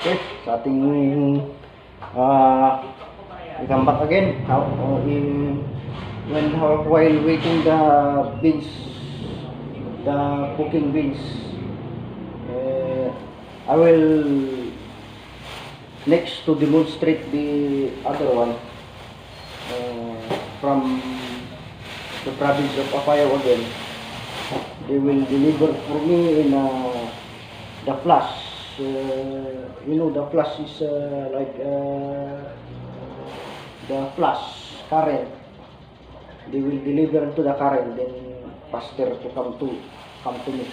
Okay, sa ating we come back again. While waiting the beans, the cooking beans, I will next to demonstrate the other one from the province of Apayao again. They will deliver for me in the flash. You know, the flash is like the flash current. They will deliver to the current, then faster to come to me.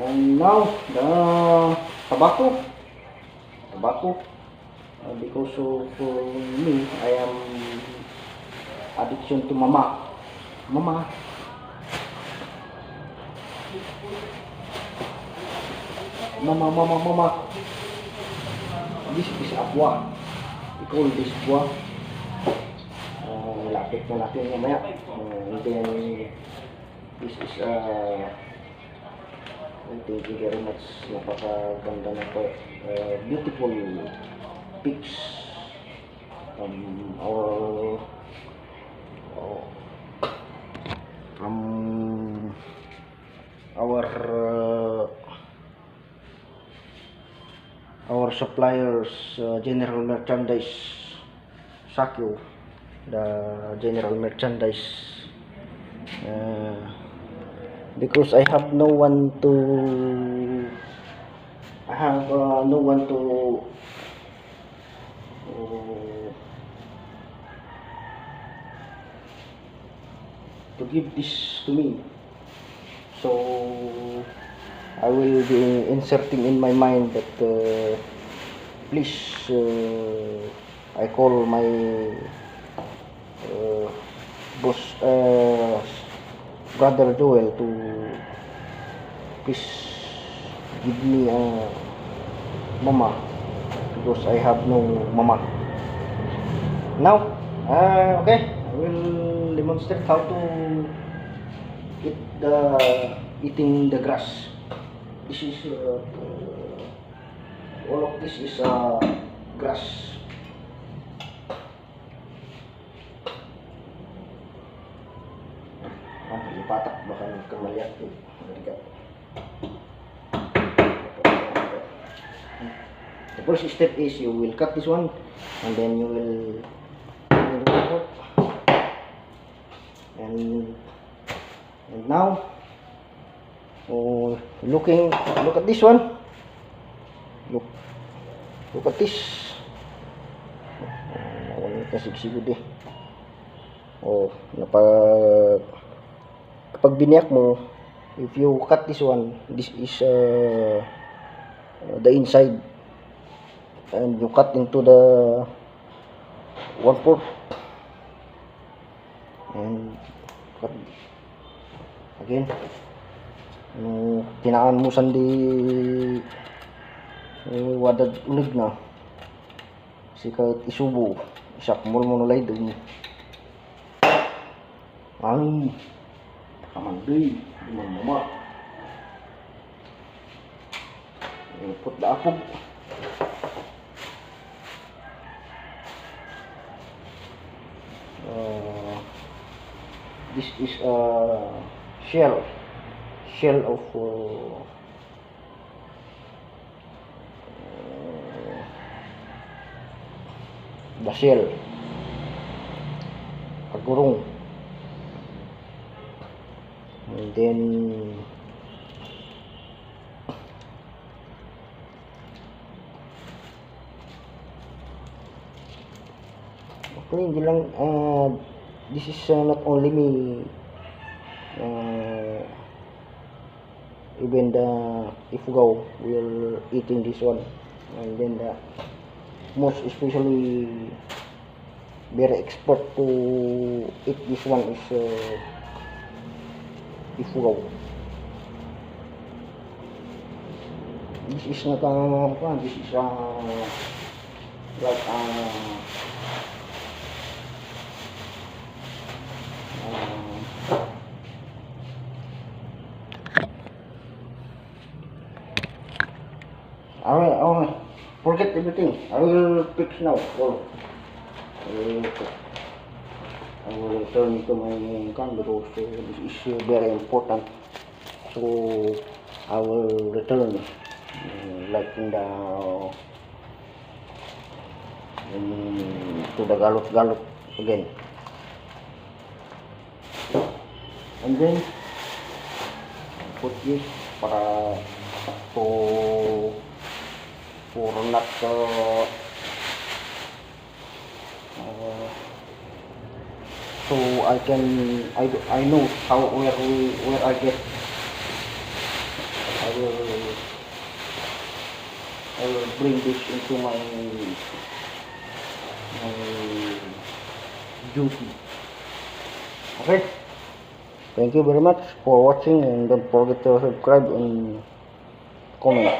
And now the tobacco, because of me, I am addiction to mama. Mama. This is abwa. We call this abwa. Lapit na natin mamaya. And then this is thank you very much. Napakaganda na to. Beautiful pics from our suppliers, general merchandise, Sakyo, the general merchandise, because I have no one to give this to me, so I will be inserting in my mind that please, I call my boss, brother Joel, to please give me a mama, because I have no mama now. Okay, I will demonstrate how to eating the grass. This is all of this is grass. Ipatak baka nagkamaliat ko. The first step is you will cut this one, and then you will and now look at this one. Look at this. Wala kasigsigod eh. Kapag biniyak mo, if you cut this one, this is the inside, and you cut into the 1/4, and cut again. Tinaan mo sandi wadad unig na kasi kahit isubo isak mo nulay dun ang kamanday mama put the apog. This is a shell of the shell, kagurong, and then okay, hindi lang this is not only me, even the Ifugao will eating this one, and then the most especially very expert to eat this one is Ifugao. This is not this is like I will forget everything. I will fix now. All. I will return to my gun because this is very important. So I will return like to the galot again. And then put this para for not so I know how where I get. I will bring this into my duty. Okay. Thank you very much for watching, and don't forget to subscribe and comment.